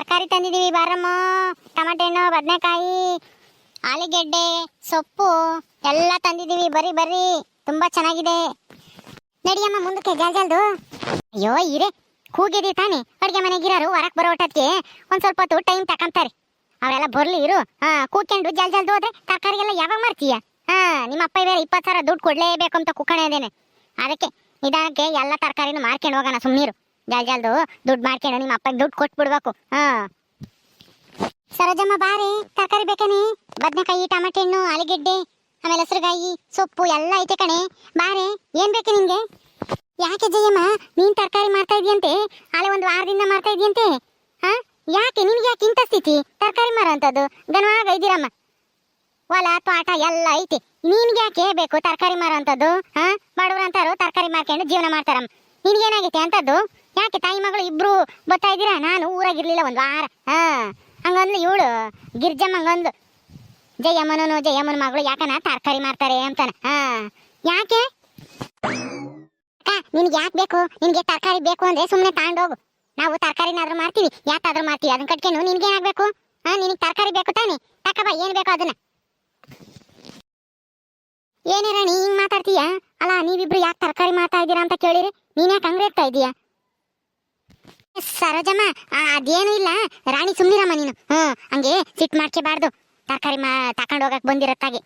ತರಕಾರಿ ತಂದಿದ್ದೀವಿ ಬಾರಮ್ಮ. ಟಮಾಟೆ ಹಣ್ಣು, ಬದನೆಕಾಯಿ, ಆಲೂಗೆಡ್ಡೆ, ಸೊಪ್ಪು ಎಲ್ಲ ತಂದಿದ್ದೀವಿ. ಬರ್ರಿ ಬರ್ರಿ, ತುಂಬಾ ಚೆನ್ನಾಗಿದೆ. ನಡಿಯಮ್ಮ ಮುಂದಕ್ಕೆ ಜಲ್ದು. ಅಯ್ಯೋ ಇರೇ, ಕೂಗಿದಿ ತಾನೆ. ಅಡುಗೆ ಮನೆಗಿರೋರು ಹೊರಕ್ಕೆ ಬರೋ ಒಟ್ಟಕ್ಕೆ ಒಂದು ಸ್ವಲ್ಪ ಹೊತ್ತು ಟೈಮ್ ತಗೊಂತಾರೆ. ಅವರೆಲ್ಲ ಬರ್ಲಿ ಇರು. ಕೂತ್ಕೊಂಡು ಜಲ್ದು ಹೋದ್ರೆ ತರಕಾರಿ ಎಲ್ಲ ಯಾವಾಗ ಮಾಡ್ತೀಯ? ನಿಮ್ಮ ಅಪ್ಪ ಬೇರೆ 20,000 ದುಡ್ಡು ಕೊಡ್ಲೇಬೇಕು ಅಂತ ಕುಕ್ಕಣೆ ಇದ್ದೇನೆ. ಅದಕ್ಕೆ ನಿಧಾನಕ್ಕೆ ಎಲ್ಲ ತರಕಾರಿನೂ ಮಾರ್ಕೊಂಡು ಹೋಗೋಣ. ಸುಮ್ಮನಿರು, ಜಲ್ದು ದುಡ್ಡು ಮಾಡ್ಕೊಂಡು ನಿಮ್ಮ ಅಪ್ಪಗೆ ದುಡ್ಡು ಕೊಟ್ಬಿಡ್ಬೇಕು. ಸರೋಜಮ್ಮ ಬಾರೆ, ತರಕಾರಿ ಬೇಕನೆ? ಬದನೆಕಾಯಿ, ಟಮಾಟೆ ಹಣ್ಣು, ಆಲೂಗೆಡ್ಡೆ, ಆಮೇಲೆ ಹಸಿರುಗಾಯಿ, ಸೊಪ್ಪು ಎಲ್ಲ ಐತೆ ಕಣೆ. ಬಾರೆ, ಏನ್ ಬೇಕು ನಿನ್ಗೆ? ಯಾಕೆ ಜಯಮ್ಮ ನೀನ್ ತರಕಾರಿ ಮಾಡ್ತಾ ಇದೀಯಂತೆ? ಆಲೆ ಒಂದು ವಾರದಿಂದ ಮಾಡ್ತಾ ಇದೀಯಂತೆ. ಯಾಕೆ ನಿನ್ಗೆ ಯಾಕೆ ಇಂಥ ಸ್ಥಿತಿ? ತರಕಾರಿ ಮಾರೋಂಥದ್ದು ಗನವಾಗ ಇದ್ದೀರಮ್ಮ. ಹೊಲ ತೋಟ ಎಲ್ಲ ಐತಿ, ನಿನ್ಗೆ ಯಾಕೆ ಬೇಕು ತರಕಾರಿ ಮಾರೋಂಥದ್ದು? ಬಡವ್ರಂತಾರು ತರಕಾರಿ ಮಾರ್ಕೊಂಡು ಜೀವನ ಮಾಡ್ತಾರಮ್ಮ. ನಿನ್ಗೇನಾಗೈತೆ ಅಂತದ್ದು? ಯಾಕೆ ತಾಯಿ ಮಗಳು ಇಬ್ರು ಬರ್ತಾ ಇದ್ದೀರಾ? ನಾನು ಊರಾಗಿರ್ಲಿಲ್ಲ ಒಂದು ವಾರ. ಹಂಗಂದ್ಲು ಇವಳು ಗಿರ್ಜಮ್ಮ. ಹಂಗಂದ್ಲು ಜಯಮ್ಮನ ಮಗಳು ಯಾಕನ ತರಕಾರಿ ಮಾರ್ತಾರೆ ಅಂತಾನ. ಯಾಕೆ ನಿನ್ಗೆ ಯಾಕೆ ಬೇಕು? ನಿನ್ಗೆ ತರಕಾರಿ ಬೇಕು ಅಂದ್ರೆ ಸುಮ್ಮನೆ ತಗೊಂಡೋಗು. ನಾವು ತರಕಾರಿನಾದ್ರೂ ಮಾಡ್ತೀವಿ, ಯಾಕಾದ್ರೂ ಮಾಡ್ತೀವಿ. ಅದನ್ನ ಕಟ್ಕೊಂಡು ನಿನ್ಗೆ ಏನಾಗಬೇಕು? ನಿನಗೆ ತರಕಾರಿ ಬೇಕು ತಾನೆ? ತಕಬಾ, ಏನ್ ಬೇಕು ಅದನ್ನ. ಏನೇ ರಾಣಿ ಹಿಂಗ್ ಮಾತಾಡ್ತೀಯ? ಅಲ್ಲ, ನೀವಿಬ್ರು ಯಾಕೆ ತರಕಾರಿ ಮಾಡ್ತಾ ಇದ್ದೀರಾ ಅಂತ ಕೇಳಿರಿ, ನೀನ್ ಯಾಕೆ ಹಂಗ್ರೆ ಇರ್ತಾ ಇದೀಯ? ಸರೋಜಮ್ಮ ಅದೇನು ಇಲ್ಲ ರಾಣಿ, ಸುಮ್ನಿರಮ್ಮ ನೀನು. ಹಂಗೆ ಸಿಟ್ ಮಾಡ್ಕೋಬಾರ್ದು. ತರಕಾರಿ ತಕೊಂಡ್ ಹೋಗಕ್ ಬಂದಿರತ್ತಾಗೆ.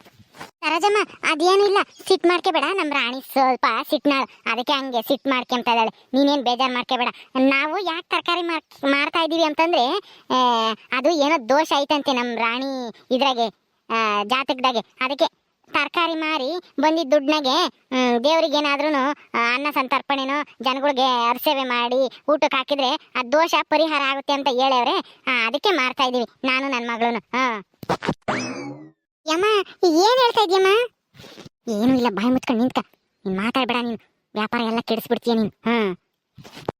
ಸರೋಜಮ್ಮ ಅದೇನು ಇಲ್ಲ, ಸಿಟ್ ಮಾಡ್ಕೋಬೇಡ. ನಮ್ ರಾಣಿ ಸ್ವಲ್ಪ ಸಿಟ್ನಾಳ, ಅದಕ್ಕೆ ಹಂಗೆ ಸಿಟ್ ಮಾಡ್ಕೊಂತ ಇದ್ದಾಳೆ. ನೀನೇನ್ ಬೇಜಾರ್ ಮಾಡ್ಕೋಬೇಡ. ನಾವು ಯಾಕೆ ತರಕಾರಿ ಮಾಡ್ತಾ ಇದೀವಿ ಅಂತಂದ್ರೆ ಅದು ಏನೋ ದೋಷ ಐತಂತೆ ನಮ್ ರಾಣಿ ಇದ್ರಾಗೆ, ಜಾತಕದಾಗೆ. ಅದಕ್ಕೆ ತರಕಾರಿ ಮಾರಿ ಬಂದಿದ್ದ ದುಡ್ನಾಗೆ ದೇವ್ರಿಗೆ ಏನಾದ್ರೂ ಅನ್ನ ಸಂತರ್ಪಣೆನೋ ಜನಗಳಿಗೆ ಅರ್ಸೇವೆ ಮಾಡಿ ಊಟಕ್ಕೆ ಹಾಕಿದ್ರೆ ಆ ದೋಷ ಪರಿಹಾರ ಆಗುತ್ತೆ ಅಂತ ಹೇಳವ್ರೆ. ಅದಕ್ಕೆ ಮಾಡ್ತಾ ಇದೀವಿ ನಾನು ನನ್ನ ಮಗಳನು. ಯಮ್ಮ ಏನ್ ಹೇಳ್ತಾ ಇದೀಯಮ್ಮ? ಏನು ಇಲ್ಲ, ಬಾಯಿ ಮುಚ್ಕೊಂಡು ನಿಂತ್ಕ. ನೀನ್ ಮಾತಾಡ್ಬೇಡ, ನೀನು ವ್ಯಾಪಾರ ಎಲ್ಲ ಕೆಡಿಸ್ಬಿಡ್ತೀಯ ನೀನು.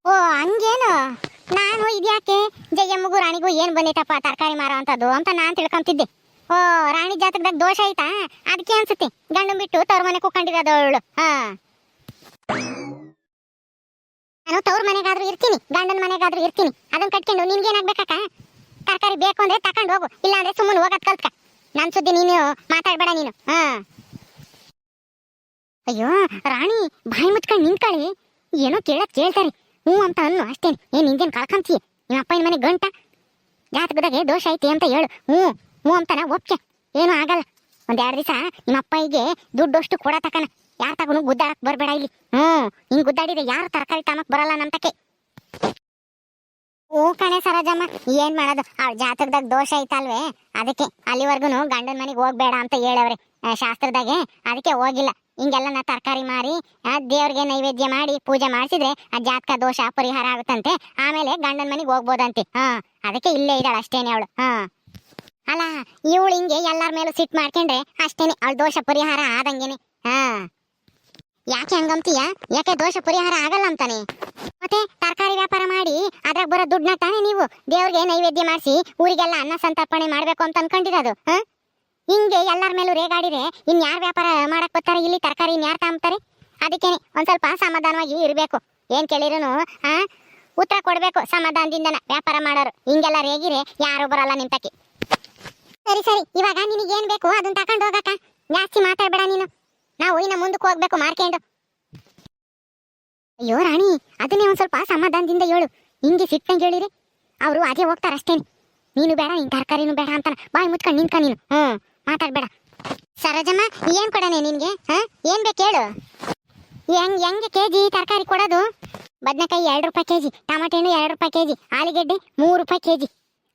ಓ ಹಂಗೇನು? ನಾನು ಇದ್ಯಾಕೆ ಜಯಮ್ಮಗೂ ರಾಣಿಗೂ ಏನ್ ಬಂದೈತಪ್ಪ ತರಕಾರಿ ಮಾರೋ ಅಂತದ್ದು ಅಂತ ನಾನ್ ತಿಳ್ಕೊಂತಿದ್ದೆ. ಓ ರಾಣಿ ಜಾತಕದಾಗ ದೋಷ ಐತಾ? ಅದಕ್ಕೆ ಅನ್ಸುತ್ತೆ ಗಂಡು ಬಿಟ್ಟು ತವ್ರ ಮನೆ ಕೂಕೊಂಡಿರೋದವಳು. ನಾನು ತವ್ರ ಮನೆಗಾದ್ರೂ ಇರ್ತೀನಿ, ಗಂಡನ ಮನೆಗಾದ್ರೂ ಇರ್ತೀನಿ. ಅದನ್ನ ಕಟ್ಕೊಂಡು ನಿನ್ಗೇನಾಗ್ಬೇಕಕ್ಕ? ತರಕಾರಿ ಬೇಕು ಅಂದ್ರೆ ತಕೊಂಡ್ ಹೋಗು, ಇಲ್ಲ ಅಂದ್ರೆ ಸುಮ್ಮನೆ ಹೋಗದ್ ಕಲ್ತ್ಕ. ನನ್ ಸುದ್ದಿ ನೀನು ಮಾತಾಡ್ಬೇಡ ನೀನು. ಅಯ್ಯೋ ರಾಣಿ, ಬಾಯಿ ಮುಚ್ಕೊಂಡು ನಿಂತ್ಕೊಳ್ಳಿ. ಏನೋ ಕೇಳ್ತಾರೆ, ಹ್ಞೂ ಅಂತ ಅನ್ನು ಅಷ್ಟೇನೆ. ಏನ್ ನಿಂದೇನ್ ಕಳ್ಕೊಂತೀಯ? ನಿಮ್ಮ ಅಪ್ಪನ ಮನೆ ಗಂಟ ಜಾತಕದಾಗೆ ದೋಷ ಐತಿ ಅಂತ ಹೇಳು. ಹ್ಞೂ ಅಂತಾನ ಒಪ್ಕೆ, ಏನೂ ಆಗಲ್ಲ. ಒಂದೆರಡು ದಿವಸ ನಿಮ್ಮ ಅಪ್ಪಗೆ ದುಡ್ಡು ಅಷ್ಟು ಕೊಡ ತಕನ. ಯಾರ ತಗೊಂಡು ಗುದ್ದಾಡಕ್ ಬರ್ಬೇಡ ಇಲ್ಲಿ. ಹಿಂಗ್ ಗುದ್ದಾಡಿದ್ರೆ ಯಾರು ತರಕಾರಿ ತಾಮಕ್ ಬರಲ್ಲ ನಮ್ ತಕ್ಕೆ. ಹ್ಞೂ ಕಣೆ ಸರೋಜಮ್ಮ, ಏನ್ ಮಾಡೋದು, ಅವ್ಳ ಜಾತಕದಾಗ ದೋಷ ಐತಲ್ವೇ, ಅದಕ್ಕೆ ಅಲ್ಲಿವರೆಗೂ ಗಂಡನ ಮನೆಗೆ ಹೋಗ್ಬೇಡ ಅಂತ ಹೇಳವ್ರೆ ಶಾಸ್ತ್ರದಾಗೆ. ಅದಕ್ಕೆ ಹೋಗಿಲ್ಲ. ಹಿಂಗೆಲ್ಲ ನಾ ತರಕಾರಿ ಮಾರಿ ದೇವ್ರಿಗೆ ನೈವೇದ್ಯ ಮಾಡಿ ಪೂಜೆ ಮಾಡಿಸಿದ್ರೆ ಆ ಜಾತಕ ದೋಷ ಪರಿಹಾರ ಆಗುತ್ತಂತೆ. ಆಮೇಲೆ ಗಂಡನ ಮನೆಗೆ ಹೋಗ್ಬೋದಂತೆ. ಅದಕ್ಕೆ ಇಲ್ಲೇ ಇದ್ದಾಳೆ ಅಷ್ಟೇನೆ ಅವಳು. ಅಲ್ಲ, ಇವಳು ಹಿಂಗೆ ಎಲ್ಲಾರ ಮೇಲೂ ಸಿಟ್ ಮಾಡ್ಕೊಂಡ್ರೆ ಅಷ್ಟೇನೆ ಅವಳ ದೋಷ ಪರಿಹಾರ ಆದಂಗೆನೆ. ಯಾಕೆ ಹಂಗಂತೀಯ? ಯಾಕೆ ದೋಷ ಪರಿಹಾರ ಆಗಲ್ಲ ಅಂತಾನೆ? ಮತ್ತೆ ತರಕಾರಿ ವ್ಯಾಪಾರ ಮಾಡಿ ಅದ್ರಾಗ ಬರೋ ದುಡ್ಡನ್ನ ತಾನೇ ನೀವು ದೇವ್ರಿಗೆ ನೈವೇದ್ಯ ಮಾಡಿಸಿ ಊರಿಗೆಲ್ಲ ಅನ್ನ ಸಂತರ್ಪಣೆ ಮಾಡ್ಬೇಕು ಅಂತ ಅನ್ಕೊಂಡಿರೋದು. ಹಿಂಗೆ ಎಲ್ಲಾರ ಮೇಲೂ ರೇಗಾಡಿದ್ರೆ ಇನ್ ಯಾರು ವ್ಯಾಪಾರ ಮಾಡಕ್ ಬರ್ತಾರೆ ಇಲ್ಲಿ? ತರಕಾರಿ ಇನ್ ಯಾರು ತಾಂಬ್ತಾರೆ? ಅದಕ್ಕೇನೆ ಒಂದ್ ಸ್ವಲ್ಪ ಸಮಾಧಾನವಾಗಿ ಇರ್ಬೇಕು. ಏನ್ ಕೇಳಿರೋನು ಉತ್ತರ ಕೊಡ್ಬೇಕು ಸಮಾಧಾನದಿಂದನ ವ್ಯಾಪಾರ ಮಾಡೋರು. ಹಿಂಗೆಲ್ಲ ರೇಗಿರೆ ಯಾರು ಬರಲ್ಲ ನಿಂತಕ್ಕೆ. ಸರಿ, ಇವಾಗ ನಿನಗೆ ಏನ್ ಬೇಕು ಅದನ್ನ ತಕೊಂಡು ಹೋಗಕ್ಕ. ಜಾಸ್ತಿ ಮಾತಾಡ್ಬೇಡ ನೀನು, ನಾವು ಇನ್ನ ಮುಂದಕ್ಕೆ ಹೋಗ್ಬೇಕು ಮಾರ್ಕೊಂಡು. ಅಯ್ಯೋ ರಾಣಿ, ಅದನ್ನೇ ಒಂದ್ ಸ್ವಲ್ಪ ಸಮಾಧಾನದಿಂದ ಹೇಳು. ಹಿಂಗೆ ಸಿಟ್ಟಂಗೆ ಹೇಳಿರಿ ಅವರು ಅದೇ ಹೋಗ್ತಾರ ಅಷ್ಟೇನೆ. ನೀನು ಬೇಡ, ನೀನ್ ತರಕಾರಿನೂ ಬೇಡ ಅಂತಾನ. ಬಾಯಿ ಮುಚ್ಕೊಂಡು ನಿಂತ್ಕ ನೀನು. ಮಾತಾಡ್ಬೇಡ. ಸರೋಜಮ್ಮ ಏನ್ ಕೊಡನೆ ನಿನ್ಗೆ? ಏನ್ ಬೇಕು ಹೇಳು. ಹೆಂಗೆ ಕೆಜಿ ತರಕಾರಿ ಕೊಡೋದು? ಬದನೆಕಾಯಿ 2 ರೂಪಾಯಿ ಕೆಜಿ, ಟಮಾಟೆ ಹಣ್ಣು 2 ರೂಪಾಯಿ ಕೆಜಿ, ಆಲೂಗೆಡ್ಡೆ 3 ರೂಪಾಯಿ ಕೆಜಿ,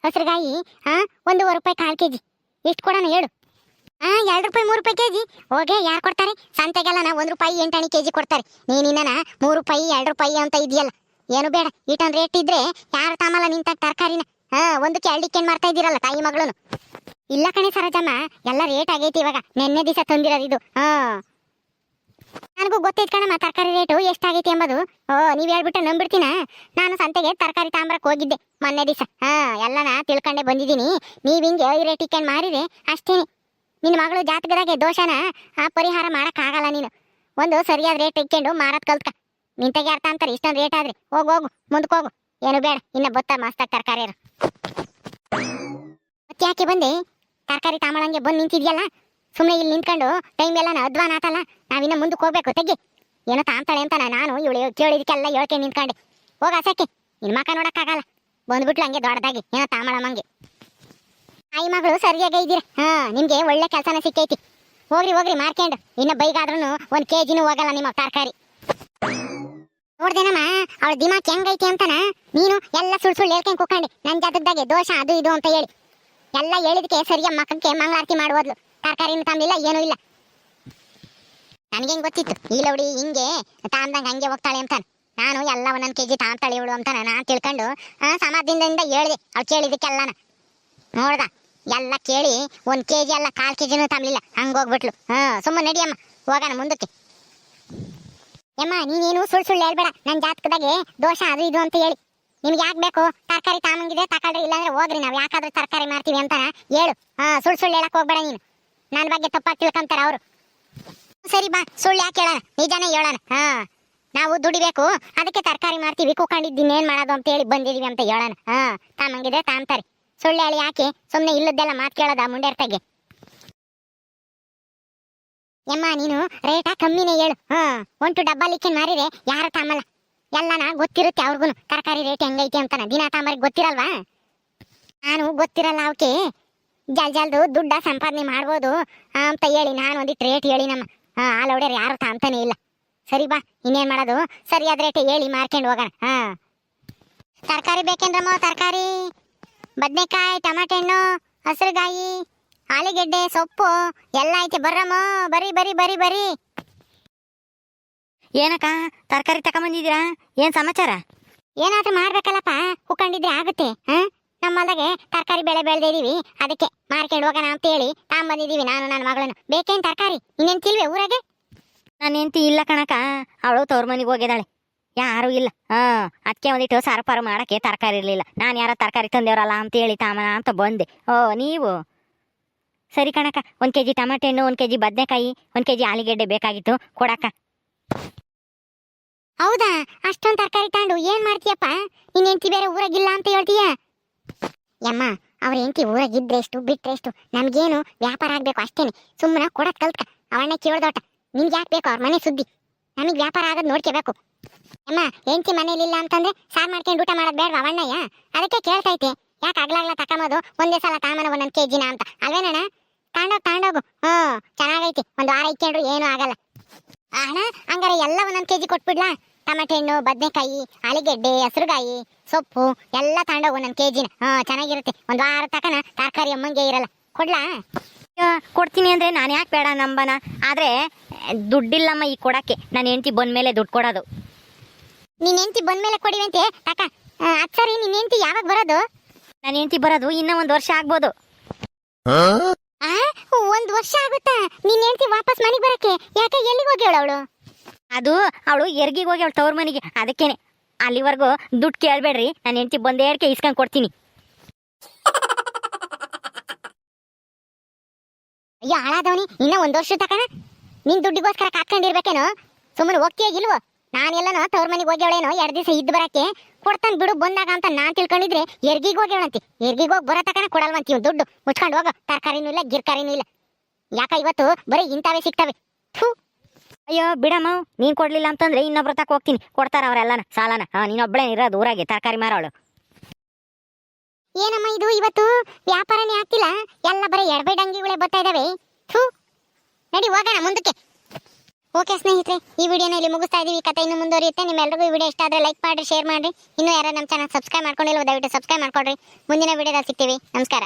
ಹಸಿರುಗಾಯಿ 1.25 ರೂಪಾಯಿ 1/4 ಕೆಜಿ. ಎಷ್ಟು ಕೊಡೋಣ ಹೇಳು? 2 ರೂಪಾಯಿ 3 ರೂಪಾಯಿ ಕೆಜಿ. ಹೋಗೆ ಯಾರು ಕೊಡ್ತಾರೆ? ಸಂತೆಗೆಲ್ಲ 1 ರೂಪಾಯಿ 8 ಅಣಿ ಕೆಜಿ ಕೊಡ್ತಾರೆ. ನೀನಿನ್ನ 3 ರೂಪಾಯಿ 2 ರೂಪಾಯಿ ಅಂತ ಇದೆಯಲ್ಲ. ಏನು ಬೇಡ, ಇಟನ್ ರೇಟ್ ಇದ್ರೆ ಯಾರು ತಾಮಲ್ಲ ನಿಂತ ತರಕಾರಿನ. ಒಂದಕ್ಕೆ 2 ಡಿಕೆನ್ ಮಾಡ್ತಾ ಇದ್ದೀರಲ್ಲ ತಾಯಿ ಮಗಳನು. ಇಲ್ಲ ಕಣೆ ಸರೋಜಮ್ಮ, ಎಲ್ಲ ರೇಟ್ ಆಗೈತಿ ಇವಾಗ. ನೆನ್ನೆ ದಿವಸ ತಂದಿರೋದು ಇದು. ನನಗೂ ಗೊತ್ತೈತ್ ಕಣಮ್ಮ ತರಕಾರಿ ರೇಟು ಎಷ್ಟಾಗೈತಿ ಎಂಬುದು. ನೀವ್ ಹೇಳ್ಬಿಟ್ರೆ ನಂಬಿಡ್ತೀನ? ನಾನು ಸಂತೆಗೆ ತರಕಾರಿ ತಾಂಬ್ರಕ್ ಹೋಗಿದ್ದೆ ಮೊನ್ನೆ ದಿವಸ. ಎಲ್ಲನ ತಿಳ್ಕೊಂಡೆ ಬಂದಿದ್ದೀನಿ. ನೀವ್ ಹಿಂಗೆ ರೇಟ್ ಇಕ್ಕೊಂಡ್ ಮಾರಿದ್ರೆ ಅಷ್ಟೇನೆ. ನಿನ್ನ ಮಗಳು ಜಾತಕದಾಗೆ ದೋಷನ ಪರಿಹಾರ ಮಾಡಕ್ ಆಗಲ್ಲ. ನೀನು ಒಂದು ಸರಿಯಾದ ರೇಟ್ ಇಕ್ಕೊಂಡು ಮಾರದ್ ಕಲ್ತ್ಕ. ನಿಂತೆಗೆ ಅರ್ಥ ಅಂತಾರೆ ಇಷ್ಟೊಂದು ರೇಟ್ ಆದ್ರೆ. ಹೋಗು ಮುಂದಕ್ಕೆ ಹೋಗು. ಏನು ಬೇಡ, ಇನ್ನ ಬೊತ್ತ ಮಸ್ತಾಗಿ ತರಕಾರಿ ಮತ್ತೆ ಯಾಕೆ ಬಂದೆ? ತರಕಾರಿ ತಾಮಳಂಗೆ ಬಂದು ನಿಂತಿದ್ಯಲ್ಲ, ಸುಮ್ಮನೆ ಇಲ್ಲಿ ನಿಂತ್ಕೊಂಡು ಟೈಮ್ ಎಲ್ಲ ಅಧ್ವಾನ ಆತಲ್ಲ. ನಾವಿನ್ನ ಮುಂದಕ್ಕೆ ಹೋಗ್ಬೇಕು. ತೆಗಿ, ಏನೋ ತಾಂತಾಳೆ ಅಂತ ನಾನು ಇವಳು ಕೇಳಿದಕ್ಕೆಲ್ಲ ಹೇಳ್ಕೆ ನಿಂತ್ಕೊಂಡೆ. ಹೋಗ ಆಸಕ್ಕೆ, ನಿನ್ ಮಕ ನೋಡಕ್ಕಾಗಲ್ಲ. ಬಂದ್ಬಿಟ್ಲು ಹಂಗೆ ದೊಡ್ಡದಾಗಿ ಏನೋ ತಾಮಳಮ್ಮಂಗೆ. ತಾಯಿ ಮಗಳು ಸರಿಯಾಗೇ ಇದ್ದೀರ. ನಿಮ್ಗೆ ಒಳ್ಳೆ ಕೆಲಸನ ಸಿಕ್ಕೈತಿ. ಹೋಗ್ರಿ ಹೋಗ್ರಿ ಮಾರ್ಕೊಂಡು. ಇನ್ನ ಬೈಗಾದ್ರೂ 1 kg ಹೋಗಲ್ಲ ನಿಮ್ಮ ತರಕಾರಿ. ನೋಡ್ದೇನಮ್ಮ ಅವಳ ದಿಮಾಕ್ ಹೆಂಗೈತಿ ಅಂತನ. ನೀನು ಎಲ್ಲ ಸುಳ್ಳು ಹೇಳ್ಕೊಂಡ್ ಕೂಕೊಂಡಿ ನನ್ ಜಾತಕದಾಗೆ ದೋಷ ಅದು ಇದು ಅಂತ ಹೇಳಿ. ಎಲ್ಲ ಹೇಳಿದಕ್ಕೆ ಸರಿಯ ಮಕ್ಕಕ್ಕೆ ಮಂಗಳಾರತಿ ಮಾಡುವದ್ಲು. ತರಕಾರಿನೂ ತಂದಿಲ್ಲ, ಏನೂ ಇಲ್ಲ. ನನ್ಗೇನ್ ಗೊತ್ತಿತ್ತು ಈ ಲೌಡಿ ಹಿಂಗೆ ತಾಂದಂಗ ಹಂಗೆ ಹೋಗ್ತಾಳೆ ಅಂತಾನೆ. ನಾನು ಎಲ್ಲ 1 kg ತಾಂತಾಳೆ ಇವಳು ಅಂತಾನೆ ನಾನು ತಿಳ್ಕೊಂಡು ಸಮಾಧಾನದಿಂದ ಹೇಳಿದೆ. ಅವ್ಳು ಕೇಳಿದಕ್ಕೆಲ್ಲನ ನೋಡ್ದ, ಎಲ್ಲ ಕೇಳಿ 1 kg ಅಲ್ಲ 1/4 kgನೂ ತಂಬ್ಲಿಲ್ಲ. ಹಂಗೋಗ್ಬಿಟ್ಲು. ಸುಮ್ಮನೆ ನಡಿಯಮ್ಮ, ಹೋಗೋಣ ಮುಂದಕ್ಕೆ. ಯಮ್ಮ ನೀನೇನು ಸುಳ್ಳು ಹೇಳ್ಬೇಡ. ನನ್ನ ಜಾತಕದಾಗೆ ದೋಷ ಅದು ಇದು ಅಂತ ಹೇಳಿ. ನಿಮ್ಗೆ ಯಾಕೆ ಬೇಕು ತರಕಾರಿ ತಾಮಂಗಿದೆ ತಗೊಳ್ರಿ, ಇಲ್ಲಾಂದ್ರೆ ಹೋಗ್ರಿ, ನಾವು ಯಾಕಾದ್ರೂ ತರಕಾರಿ ಮಾರ್ತೀವಿ ಅಂತಾನ ಹೇಳು. ಸುಳ್ಳು ಹೇಳಕ್ ಹೋಗ್ಬೇಡ ನೀನು. ನನ್ನ ಬಗ್ಗೆ ತಪ್ಪಾಗಿ ತಿಳ್ಕೊಂತಾರ ಅವರು. ಸರಿ ಬಾ, ಸುಳ್ಳು ಯಾಕೆ ಹೇಳೋಣ, ನಿಜಾನೇ ಹೇಳೋಣ. ನಾವು ದುಡಿಬೇಕು, ಅದಕ್ಕೆ ತರಕಾರಿ ಮಾರ್ತೀವಿ, ಕೂಕೊಂಡಿದ್ದೀನಿ ಏನ್ ಮಾಡೋದು ಅಂತ ಹೇಳಿ ಬಂದಿದೀವಿ ಅಂತ ಹೇಳೋಣ. ತಾಮಂಗಿದೆ ತಾಂತಾರೆ. ಸುಳ್ಳು ಹೇಳಿ ಯಾಕೆ ಸುಮ್ಮನೆ ಇಲ್ಲದ್ದೆಲ್ಲ ಮಾತು ಕೇಳೋದ ಮುಂಡೆರ್ತಾಗೆ. ಯಮ್ಮ ನೀನು ರೇಟ ಕಮ್ಮಿನೇ ಹೇಳು. 1 ಡಬ್ಬಾ ಲಿಕ್ಕಿನ ಮಾರಿದ್ರೆ ಯಾರು ತಾಮಲ್ಲ. ಎಲ್ಲನ ಗೊತ್ತಿರುತ್ತೆ ಅವ್ರಿಗೂ ತರಕಾರಿ ರೇಟ್ ಹೆಂಗೈತಿ ಅಂತಾನ. ದಿನ ತಾಂಬರಿಗೆ ಗೊತ್ತಿರಲ್ವಾ? ನಾನು ಗೊತ್ತಿರಲ್ಲ ಅವಕ್ಕೆ ಜಲ್ದು ದುಡ್ಡ ಸಂಪಾದನೆ ಮಾಡ್ಬೋದು ಅಂತ ಹೇಳಿ ನಾನು ಒಂದಿಟ್ಟು ರೇಟ್ ಹೇಳಿ ನಮ್ಮ ಆಲೌಡ್ಯರು ಯಾರು ತಾಂತಾನೆ ಇಲ್ಲ. ಸರಿ ಬಾ, ಇನ್ನೇನ್ ಮಾಡೋದು, ಸರಿಯಾದ ರೇಟ್ ಹೇಳಿ ಮಾರ್ಕೊಂಡು ಹೋಗೋಣ. ತರಕಾರಿ ಬೇಕೇನ್ರಮ್ಮ? ತರಕಾರಿ ಬದನೆಕಾಯಿ, ಟಮಾಟೆ ಹಣ್ಣು, ಹಸಿರುಗಾಯಿ, ಆಲೂಗೆಡ್ಡೆ, ಸೊಪ್ಪು ಎಲ್ಲ ಐತೆ. ಬರ್ರಮ್ಮ, ಬರಿ ಬರಿ ಬರಿ ಬರಿ. ಏನಕ್ಕ ತರಕಾರಿ ತಗೊಂಬಂದಿದ್ದೀರಾ? ಏನ್ ಸಮಾಚಾರ? ಏನಾದ್ರೂ ಮಾಡ್ಬೇಕಲ್ಲಪ್ಪ, ಹುಕೊಂಡಿದ್ರೆ ಆಗುತ್ತೆ. ನಮ್ಮಲ್ದಾಗೆ ತರಕಾರಿ ಬೆಳೆ ಬೆಳೆದೇ ಇದೀವಿ, ಅದಕ್ಕೆ ಮಾರ್ಕೊಂಡು ಹೋಗೋಣ ಅಂತ ಹೇಳಿ ತಗೊಂಬಂದಿದೀವಿ ನಾನು ನನ್ನ ಮಗಳನ್ನು. ಬೇಕೇನ್ ತರಕಾರಿ? ಇನ್ನೇನ್ ತಿಲ್ವೆ ಊರಾಗೆ? ನನ್ನ ಹೆಂಡತಿ ಇಲ್ಲ ಕಣಕ್ಕ, ಅವಳು ತವ್ರ ಮನೆಗೆ ಹೋಗಿದ್ದಾಳೆ. ಯಾರು ಇಲ್ಲ. ಅದಕ್ಕೆ ಒಂದಿಟ್ಟು ಸಾರಪಾರು ಮಾಡಕ್ಕೆ ತರಕಾರಿ ಇರ್ಲಿಲ್ಲ. ನಾನು ಯಾರ ತರಕಾರಿ ತಂದೇವ್ರಲ್ಲ ಅಂತ ಹೇಳಿ ತಾಮನ ಅಂತ ಬಂದೆ. ನೀವು ಸರಿ ಕಣಕ್ಕ. 1 kg ಟಮಾಟೆ ಹಣ್ಣು, 1 kg ಬದನೆಕಾಯಿ, 1 kg ಆಲೂಗೆಡ್ಡೆ ಬೇಕಾಗಿತ್ತು, ಕೊಡಕ್ಕ. ಹೌದಾ? ಅಷ್ಟೊಂದು ತರಕಾರಿ ತಗೊಂಡು ಏನ್ ಮಾಡ್ತೀಯಪ್ಪ? ನಿನ್ ಹೆಂಡತಿ ಬೇರೆ ಊರಾಗಿಲ್ಲ ಅಂತ ಹೇಳ್ತೀಯ? ಯಮ್ಮ ಅವ್ರ ಹೆಂಡತಿ ಊರಾಗಿದ್ರೆ ಎಷ್ಟು ಬಿಟ್ರೆ ಎಷ್ಟು, ನಮ್ಗೇನು ವ್ಯಾಪಾರ ಆಗ್ಬೇಕು ಅಷ್ಟೇನೆ. ಸುಮ್ಮನೆ ಕೊಡಕ್ ಕಲ್ತ್ಕ. ಅವಣ್ಣ ಕೇಳ್ದೋಟ, ನಿಮ್ಗೆ ಯಾಕೆ ಬೇಕು ಅವ್ರ ಮನೆ ಸುದ್ದಿ? ನಮಗ್ ವ್ಯಾಪಾರ ಆಗೋದು ನೋಡ್ಕೋಬೇಕು. ಅಮ್ಮ ಹೆಂಡತಿ ಮನೇಲಿಲ್ಲ ಅಂತಂದ್ರೆ ಸಾರ್ ಮಾಡ್ಕೊಂಡು ಊಟ ಮಾಡೋದು ಬೇಡ ಅವಣ್ಣಯ್ಯ? ಅದಕ್ಕೆ ಕೇಳ್ತೈತೆ. ಯಾಕೆ ಆಗ್ಲಾಗ್ಲ ತಕೊಂಬೋದು ಒಂದೇ ಸಲ ತಾಮನ 1 kgನ ಅಂತ ಅಲ್ವೇನಣ್ಣ? ತಾಂಡೋಗು. ಚೆನ್ನಾಗೈತಿ. 1 ವಾರ ಇಟ್ಕೊಂಡ್ರು ಏನೂ ಆಗಲ್ಲ. ಅಣ್ಣ ಹಂಗಾರೆ ಎಲ್ಲ 1 kg ಕೊಟ್ಬಿಡ್ಲಾ? ಟಮಾಟೆ ಹಣ್ಣು, ಬದನೆಕಾಯಿ, ಆಲೂಗೆಡ್ಡೆ, ಹಸಿರುಗಾಯಿ, ಸೊಪ್ಪು ಎಲ್ಲ ತಾಂಡೋಗು 1 kgನ. ಚೆನ್ನಾಗಿರುತ್ತೆ. 1 ವಾರ ತಕನ ತರಕಾರಿ ಅಮ್ಮಂಗೆ ಇರಲ್ಲ. ಕೊಡ್ಲಾ? ಕೊಡ್ತೀನಿ ಅಂದ್ರೆ ನಾನು ಯಾಕೆ ಬೇಡ ನಂಬನ? ಆದ್ರೆ ದುಡ್ಡಿಲ್ಲಮ್ಮ ಈ ಕೊಡಕ್ಕೆ. ನನ್ನ ಹೆಂಡತಿ ಬಂದ್ಮೇಲೆ ದುಡ್ಡು ಕೊಡೋದು. ನಿನ್ ಹೆಂಡತಿ ಬಂದ್ಮೇಲೆ ಕೊಡಿವಂತೆ ತಕ. ಅದ್ ಸರಿ, ನಿನ್ ಹೆಂಡತಿ ಯಾವಾಗ ಬರೋದು? ನನ್ನ ಹೆಂಡತಿ ಬರೋದು ಇನ್ನ 1 ವರ್ಷ ಆಗ್ಬೋದು. 1 ವರ್ಷ ಆಗುತ್ತಾ ನಿನ್ ಹೆಂಡತಿ ವಾಪಸ್ ಮನೆಗೆ ಬರಕ್ಕೆ? ಯಾಕೆ, ಎಲ್ಲಿಗೆ ಹೋಗ್ಯಾಳ ಅವಳು? ಅದು ಅವಳು ಎರ್ಗಿಗೆ ಹೋಗಿ ಅವಳು ತವ್ರ ಮನೆಗೆ. ಅದಕ್ಕೇನೆ ಅಲ್ಲಿವರೆಗೂ ದುಡ್ಡು ಕೇಳ್ಬೇಡ್ರಿ, ನನ್ನ ಹೆಂಡತಿ ಬಂದೇಡ್ಕೆ ಇಸ್ಕೊಂಡ್ ಕೊಡ್ತೀನಿ. ಅಯ್ಯೋ ಹಾಳಾದವನಿ, ಇನ್ನ 1 ವರ್ಷ ತಕನ ನಿನ್ ದುಡ್ಡಿಗೋಸ್ಕರ ಕಾತ್ಕೊಂಡಿರ್ಬೇಕೇನೋ? ಸುಮ್ಮನೆ ಹೋಗ್ತೀಯ ಇಲ್ವೋ? ನಾನೆಲ್ಲನೋ ತವ್ರ ಮನೆಗೆ ಹೋಗ್ಯವಳೇನೋ 2 ದಿವಸ ಇದ್ದು ಬರಕ್ಕೆ. ಕೊಡ್ತಾನೆ ಬಿಡು ಬಂದಾಗ ಅಂತ ನಾನ್ ತಿಳ್ಕೊಂಡಿದ್ರೆ ಎರ್ಗಿಗೆ ಹೋಗ್ಯವಳಂತಿ. ಎರ್ಗಿಗೆ ಹೋಗಿ ಬರೋ ತಕನ ಕೊಡಲ್ವಂತೀವ್ ದುಡ್ಡು. ಮುಚ್ಕೊಂಡು ಹೋಗೋ. ತರಕಾರಿನೂ ಇಲ್ಲ, ಗಿರ್ಕಾರಿನೂ ಇಲ್ಲ. ಯಾಕ ಇವತ್ತು ಬರೀ ಇಂಥವೇ ಸಿಗ್ತವೆ. ಅಯ್ಯೋ ಬಿಡಮ್ಮ, ನೀನ್ ಕೊಡ್ಲಿಲ್ಲ ಅಂತಂದ್ರೆ ಇನ್ನೊಬ್ರ ತಕ ಹೋಗ್ತೀನಿ, ಕೊಡ್ತಾರ ಅವರೆಲ್ಲನ ಸಾಲನ. ನೀನೊಬ್ಳೆ ಇರೋದು ಊರಾಗೆ ತರಕಾರಿ ಮಾರೋಳು. ಏನಮ್ಮ ಇದು ಇವತ್ತು ವ್ಯಾಪಾರನೇ ಆಗ್ತಿಲ್ಲ, ಎಲ್ಲ ಬರೀ ಎಡಬೈ ಡಂಗಿಗಳೇ ಬರ್ತಾ ಇದಾವೆ. ನಡಿ ಹೋಗೋಣ ಮುಂದಕ್ಕೆ. ಓಕೆ ಸ್ನೇಹಿತರೆ, ಈ ವಿಡಿಯೋನ ಇಲ್ಲಿ ಮುಗಿಸ್ತಾ ಇದೀವಿ. ಕತೆ ಇನ್ನು ಮುಂದುವರಿಯುತ್ತೆ. ನಿಮ್ಮೆಲ್ಲರಿಗೂ ಈ ವಿಡಿಯೋ ಇಷ್ಟ ಆದ್ರೆ ಲೈಕ್ ಮಾಡಿ, ಶೇರ್ ಮಾಡಿ. ಇನ್ನೂ ಯಾರು ನಮ್ಮ ಚಾನಲ್ ಸಬ್ಸ್ಕ್ರೈಬ್ ಮಾಡ್ಕೊಂಡಿಲ್ಲ ದಯವಿಟ್ಟು ಸಬ್ಸ್ಕ್ರೈಬ್ ಮಾಡ್ಕೊಡ್ರಿ. ಮುಂದಿನ ವಿಡಿಯೋದಲ್ಲಿ ಸಿಗ್ತೀವಿ. ನಮಸ್ಕಾರ.